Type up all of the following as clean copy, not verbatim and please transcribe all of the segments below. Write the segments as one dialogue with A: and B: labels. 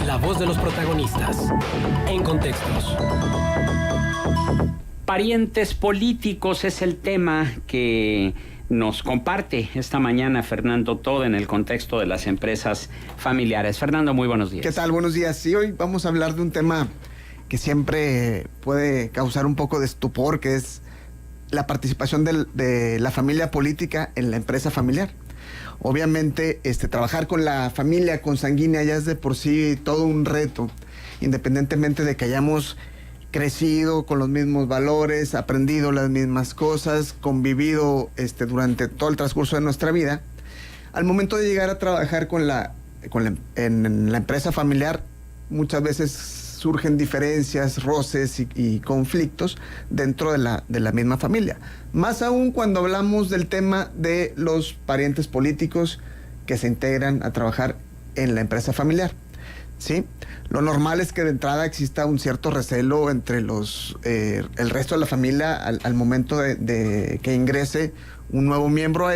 A: La voz de los protagonistas. En Contextos.
B: Parientes políticos es el tema que nos comparte esta mañana Fernando Todd en el contexto de las empresas familiares. Fernando, muy buenos días.
C: ¿Qué tal? Buenos días. Sí, hoy vamos a hablar de un tema que siempre puede causar un poco de estupor, que es la participación de la familia política en la empresa familiar. Obviamente, trabajar con la familia consanguínea ya es de por sí todo un reto, independientemente de que hayamos crecido con los mismos valores, aprendido las mismas cosas, convivido durante todo el transcurso de nuestra vida. Al momento de llegar a trabajar en la empresa familiar, muchas veces surgen diferencias, roces y conflictos dentro de la misma familia. Más aún cuando hablamos del tema de los parientes políticos que se integran a trabajar en la empresa familiar, ¿sí? Lo normal es que de entrada exista un cierto recelo entre el resto de la familia al momento de que ingrese un nuevo miembro a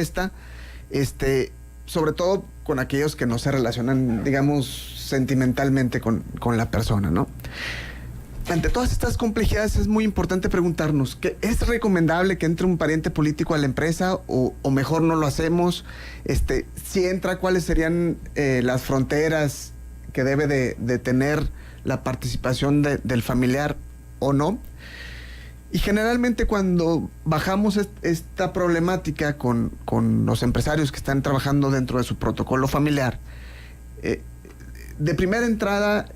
C: sobre todo con aquellos que no se relacionan, digamos, sentimentalmente con la persona, ¿no? Ante todas estas complejidades es muy importante preguntarnos, ¿es recomendable que entre un pariente político a la empresa o mejor no lo hacemos? Si entra, ¿cuáles serían las fronteras que debe de tener la participación del familiar o no? Y generalmente cuando bajamos esta problemática con los empresarios que están trabajando dentro de su protocolo familiar, de primera entrada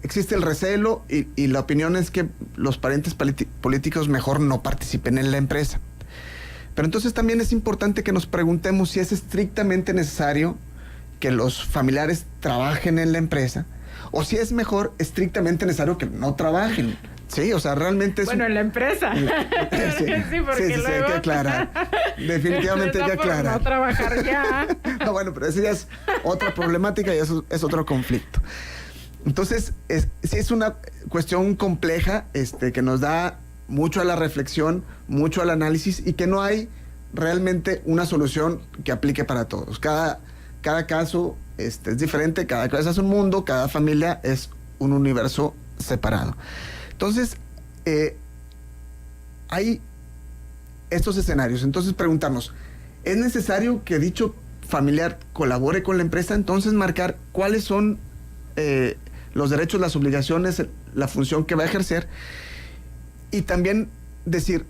C: existe el recelo y la opinión es que los parientes políticos mejor no participen en la empresa. Pero entonces también es importante que nos preguntemos si es estrictamente necesario que los familiares trabajen en la empresa o si es mejor estrictamente necesario que no trabajen. Sí, o sea, realmente es...
D: Bueno, en la empresa.
C: Sí,
D: porque luego...
C: hay que aclarar. Definitivamente hay que aclarar.
D: No trabajar ya.
C: No, bueno, pero esa ya es otra problemática y eso es otro conflicto. Entonces, sí es una cuestión compleja, que nos da mucho a la reflexión, mucho al análisis y que no hay realmente una solución que aplique para todos. Cada caso es diferente, cada cabeza es un mundo, cada familia es un universo separado. Entonces, hay estos escenarios. Entonces, preguntarnos, ¿es necesario que dicho familiar colabore con la empresa? Entonces, marcar cuáles son los derechos, las obligaciones, la función que va a ejercer. Y también decir,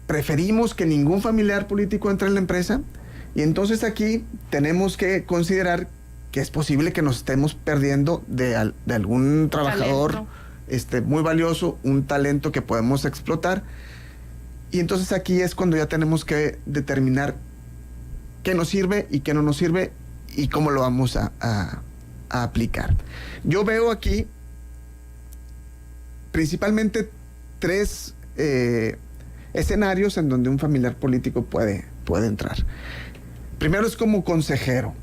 C: ¿preferimos que ningún familiar político entre en la empresa? Y entonces aquí tenemos que considerar que es posible que nos estemos perdiendo de algún trabajador muy valioso, un talento que podemos explotar. Y entonces aquí es cuando ya tenemos que determinar qué nos sirve y qué no nos sirve y cómo lo vamos a aplicar. Yo veo aquí principalmente tres escenarios en donde un familiar político puede entrar. Primero es como consejero.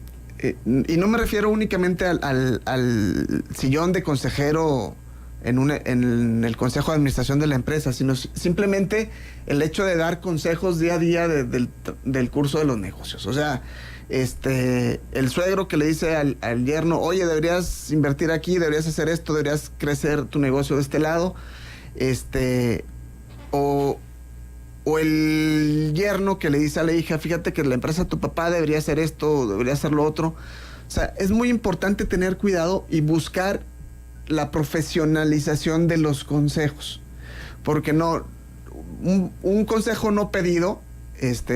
C: Y no me refiero únicamente al sillón de consejero en el consejo de administración de la empresa, sino simplemente el hecho de dar consejos día a día del curso de los negocios. O sea, el suegro que le dice al yerno, oye, deberías invertir aquí, deberías hacer esto, deberías crecer tu negocio de este lado, o el yerno que le dice a la hija, fíjate que la empresa de tu papá debería hacer esto, debería hacer lo otro. O sea, es muy importante tener cuidado y buscar la profesionalización de los consejos, porque un consejo no pedido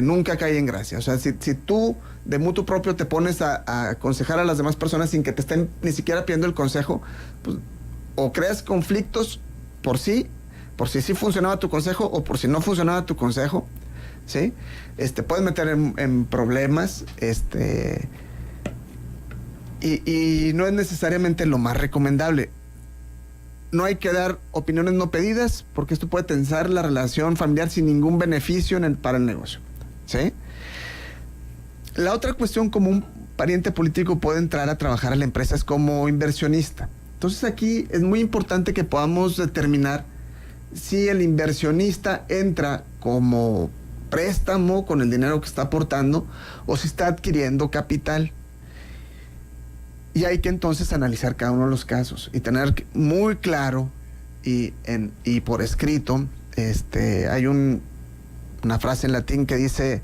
C: nunca cae en gracia. O sea, si tú de mutuo propio te pones a aconsejar a las demás personas sin que te estén ni siquiera pidiendo el consejo, pues, o creas conflictos por si sí funcionaba tu consejo o por si no funcionaba tu consejo, ¿sí? Puedes meter en problemas, y no es necesariamente lo más recomendable. No hay que dar opiniones no pedidas porque esto puede tensar la relación familiar sin ningún beneficio para el negocio, ¿sí? La otra cuestión, como un pariente político puede entrar a trabajar a la empresa, es como inversionista. Entonces aquí es muy importante que podamos determinar si el inversionista entra como préstamo con el dinero que está aportando o si está adquiriendo capital. Y hay que entonces analizar cada uno de los casos y tener muy claro y por escrito, hay una frase en latín que dice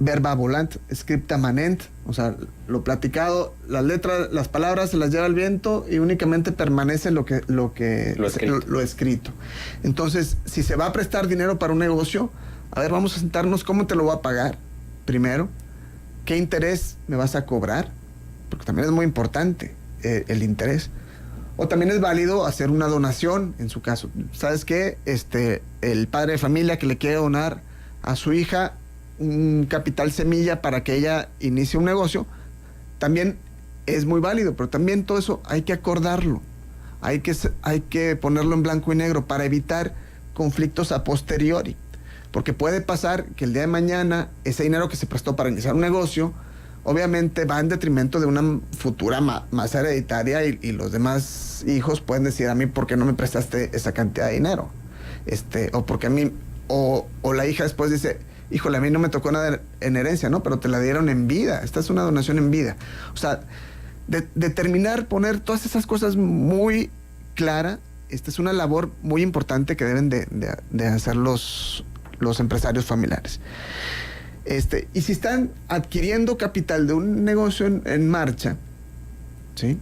C: verba volant, scripta manent, o sea, lo platicado, las letras, las palabras se las lleva el viento y únicamente permanece lo escrito. Entonces, si se va a prestar dinero para un negocio, a ver, vamos a sentarnos, ¿cómo te lo voy a pagar? Primero, ¿qué interés me vas a cobrar? Porque también es muy importante el interés. O también es válido hacer una donación, en su caso. ¿Sabes qué? El padre de familia que le quiere donar a su hija un capital semilla para que ella inicie un negocio, también es muy válido, pero también todo eso hay que acordarlo. Hay que ponerlo en blanco y negro para evitar conflictos a posteriori. Porque puede pasar que el día de mañana ese dinero que se prestó para iniciar un negocio obviamente va en detrimento de una futura más hereditaria y los demás hijos pueden decir a mí, ¿por qué no me prestaste esa cantidad de dinero? O porque a mí, o la hija después dice, híjole, a mí no me tocó nada en herencia, ¿no? Pero te la dieron en vida, esta es una donación en vida. O sea, determinar, poner todas esas cosas muy clara, esta es una labor muy importante que deben de hacer los empresarios familiares. Y si están adquiriendo capital de un negocio en marcha, ¿sí?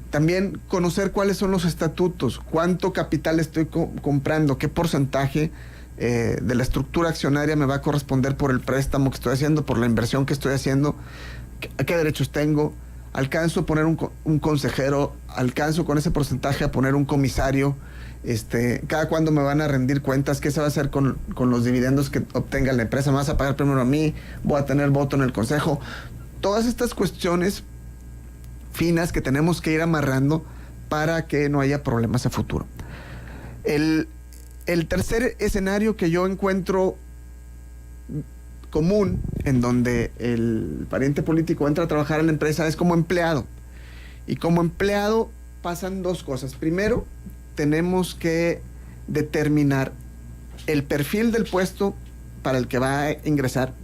C: También conocer cuáles son los estatutos, cuánto capital estoy comprando, qué porcentaje de la estructura accionaria me va a corresponder por el préstamo que estoy haciendo, por la inversión que estoy haciendo, qué derechos tengo, alcanzo a poner un consejero, alcanzo con ese porcentaje a poner un comisario, cada cuándo me van a rendir cuentas, qué se va a hacer con los dividendos que obtenga la empresa, me vas a pagar primero a mí, voy a tener voto en el consejo. Todas estas cuestiones finas que tenemos que ir amarrando para que no haya problemas a futuro. El tercer escenario que yo encuentro común en donde el pariente político entra a trabajar en la empresa es como empleado. Y como empleado pasan dos cosas. Primero, tenemos que determinar el perfil del puesto para el que va a ingresar,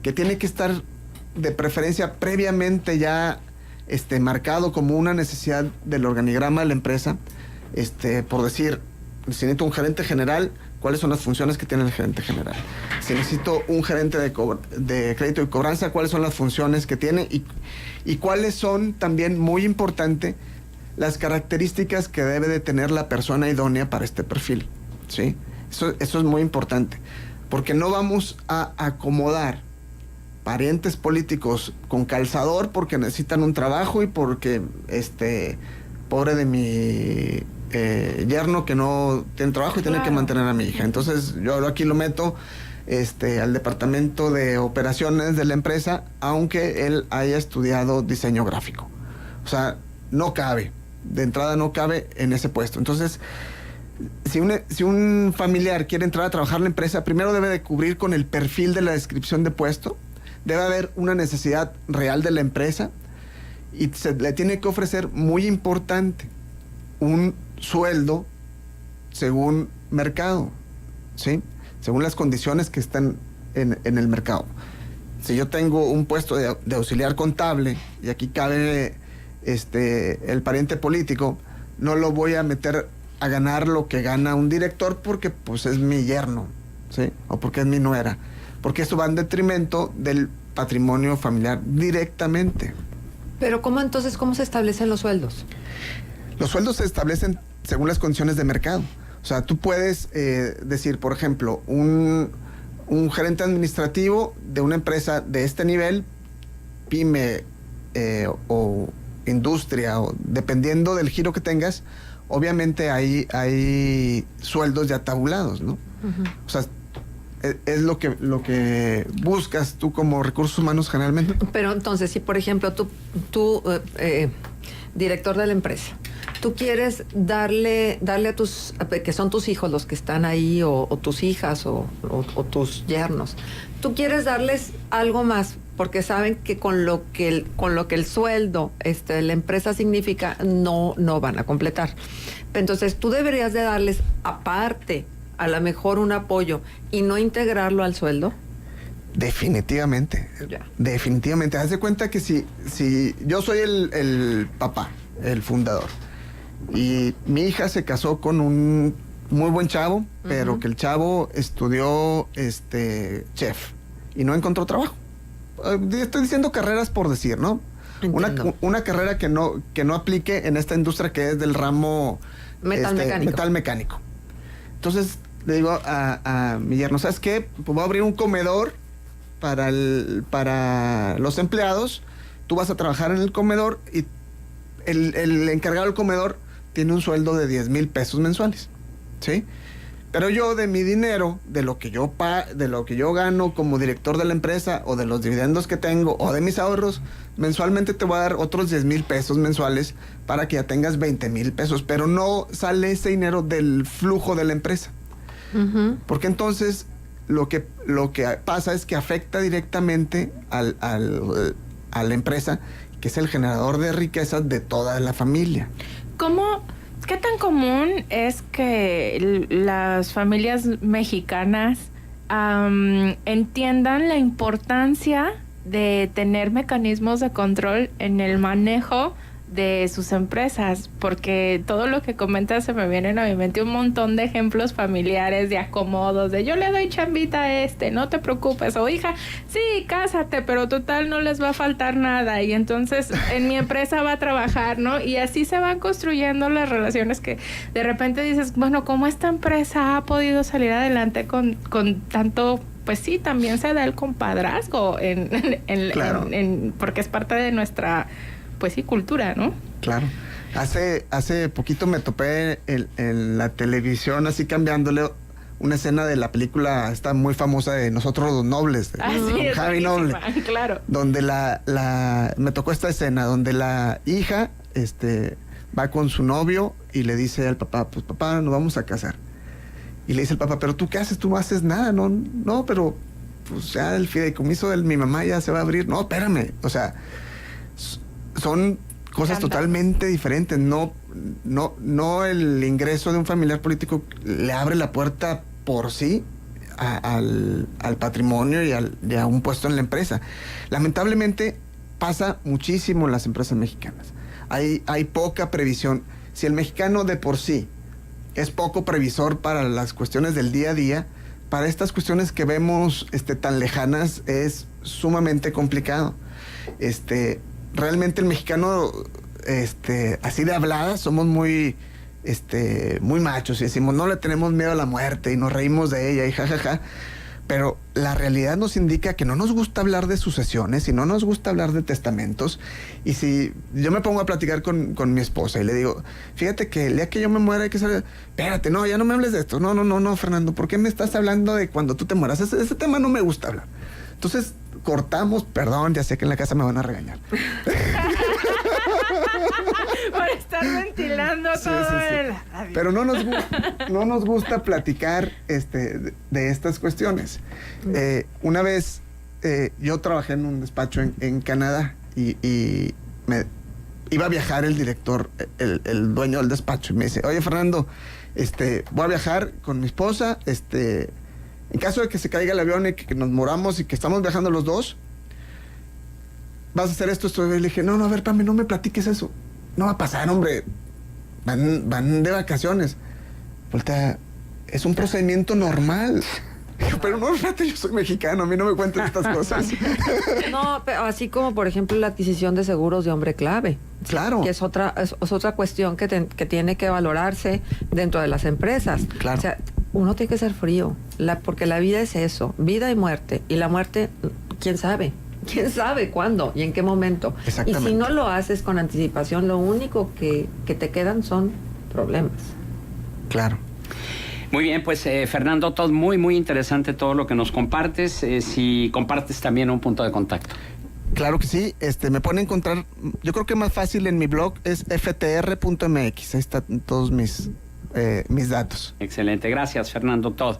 C: que tiene que estar de preferencia previamente ya marcado como una necesidad del organigrama de la empresa. Por decir, si necesito un gerente general, ¿cuáles son las funciones que tiene el gerente general? Si necesito un gerente de crédito y cobranza, ¿cuáles son las funciones que tiene? Y cuáles son también, muy importante, las características que debe de tener la persona idónea para este perfil, ¿sí? Eso es muy importante, porque no vamos a acomodar parientes políticos con calzador porque necesitan un trabajo y porque pobre de mi yerno que no tiene trabajo y tiene que mantener a mi hija. Entonces yo aquí lo meto al departamento de operaciones de la empresa, aunque él haya estudiado diseño gráfico. O sea, no cabe. De entrada no cabe en ese puesto. Entonces, si un familiar quiere entrar a trabajar en la empresa, primero debe de cubrir con el perfil de la descripción de puesto. Debe haber una necesidad real de la empresa y se le tiene que ofrecer, muy importante, un sueldo según mercado, ¿sí? Según las condiciones que están en el mercado. Si yo tengo un puesto de auxiliar contable y aquí cabe el pariente político, no lo voy a meter a ganar lo que gana un director porque pues es mi yerno, ¿sí? O porque es mi nuera, porque eso va en detrimento del patrimonio familiar directamente.
D: Pero ¿cómo se establecen los sueldos?
C: Los sueldos se establecen según las condiciones de mercado. O sea, tú puedes decir, por ejemplo, un gerente administrativo de una empresa de este nivel, pyme o industria, o dependiendo del giro que tengas, obviamente hay sueldos ya tabulados, ¿no? Uh-huh. O sea, es lo que buscas tú como recursos humanos generalmente.
D: Pero entonces, si por ejemplo tú director de la empresa, tú quieres darle a tus, que son tus hijos los que están ahí, o tus hijas, o tus yernos, tú quieres darles algo más, porque saben que con lo que el sueldo la empresa significa, no van a completar. Entonces tú deberías de darles aparte, a lo mejor, un apoyo y no integrarlo al sueldo.
C: Definitivamente.
D: Ya.
C: Definitivamente. Haz de cuenta que si yo soy el papá, el fundador, y mi hija se casó con un muy buen chavo, pero que el chavo estudió chef y no encontró trabajo. Estoy diciendo carreras por decir, ¿no? Una carrera que no aplique en esta industria que es del ramo metal mecánico. Entonces le digo a mi yerno, ¿sabes qué? Pues voy a abrir un comedor para los empleados. Tú vas a trabajar en el comedor y el encargado del comedor tiene un sueldo de 10,000 pesos mensuales, ¿sí? Pero yo de mi dinero, de lo que yo gano como director de la empresa, o de los dividendos que tengo, o de mis ahorros, mensualmente te voy a dar otros 10,000 pesos mensuales para que ya tengas 20,000 pesos, pero no sale ese dinero del flujo de la empresa. Porque entonces lo que pasa es que afecta directamente a la empresa, que es el generador de riquezas de toda la familia.
E: ¿Qué tan común es que las familias mexicanas entiendan la importancia de tener mecanismos de control en el manejo de sus empresas? Porque todo lo que comentas se me vienen a mi mente un montón de ejemplos familiares de acomodos, de yo le doy chambita a no te preocupes, o hija, sí, cásate, pero total no les va a faltar nada, y entonces en mi empresa va a trabajar, ¿no? Y así se van construyendo las relaciones que de repente dices, bueno, ¿cómo esta empresa ha podido salir adelante con tanto? Pues sí, también se da el compadrazgo
C: Claro.
E: porque es parte de nuestra, pues sí, cultura, ¿no?
C: Claro. Hace poquito me topé en la televisión así cambiándole una escena de la película esta muy famosa de Nosotros los Nobles, de Javi Noble.
E: Claro.
C: Donde me tocó esta escena donde la hija va con su novio y le dice al papá, pues papá, nos vamos a casar. Y le dice el papá, pero ¿tú qué haces? Tú no haces nada, no, pero pues ya el fideicomiso de mi mamá ya se va a abrir. No, espérame, o sea, son cosas totalmente diferentes. No el ingreso de un familiar político le abre la puerta por sí al patrimonio y a un puesto en la empresa. Lamentablemente pasa muchísimo en las empresas mexicanas. Hay poca previsión. Si el mexicano de por sí es poco previsor para las cuestiones del día a día, para estas cuestiones que vemos tan lejanas es sumamente complicado. Realmente el mexicano, así de hablada, somos muy machos y decimos, no le tenemos miedo a la muerte y nos reímos de ella y jajaja. Pero la realidad nos indica que no nos gusta hablar de sucesiones y no nos gusta hablar de testamentos. Y si yo me pongo a platicar con mi esposa y le digo, fíjate que el día que yo me muera hay que saber, espérate, no, ya no me hables de esto. No, Fernando, ¿por qué me estás hablando de cuando tú te mueras? Ese tema no me gusta hablar. Entonces cortamos, perdón, ya sé que en la casa me van a regañar.
E: Por estar ventilando todo el...
C: Pero no nos gusta platicar de estas cuestiones. Una vez yo trabajé en un despacho en Canadá y me iba a viajar el director, el dueño del despacho, y me dice, oye Fernando, voy a viajar con mi esposa, en caso de que se caiga el avión y que nos moramos y que estamos viajando los dos, vas a hacer esto. Y le dije, no, a ver, Pame, no me platiques eso. No va a pasar, hombre. Van de vacaciones. Voltea, es un procedimiento normal. Pero no, fíjate, yo soy mexicano, a mí no me cuenten estas cosas.
D: No, pero así como, por ejemplo, la adquisición de seguros de hombre clave.
C: Claro.
D: Que es otra cuestión que tiene que valorarse dentro de las empresas.
C: Claro.
D: O sea, uno tiene que ser frío, porque la vida es eso, vida y muerte. Y la muerte, ¿quién sabe? ¿Quién sabe cuándo y en qué momento? Y si no lo haces con anticipación, lo único que te quedan son problemas.
C: Claro.
B: Muy bien, pues Fernando, todo muy, muy interesante todo lo que nos compartes. Si compartes también un punto de contacto.
C: Claro que sí. Me pueden encontrar, yo creo que más fácil en mi blog es ftr.mx. Ahí están todos mis datos.
B: Excelente, gracias Fernando Todd.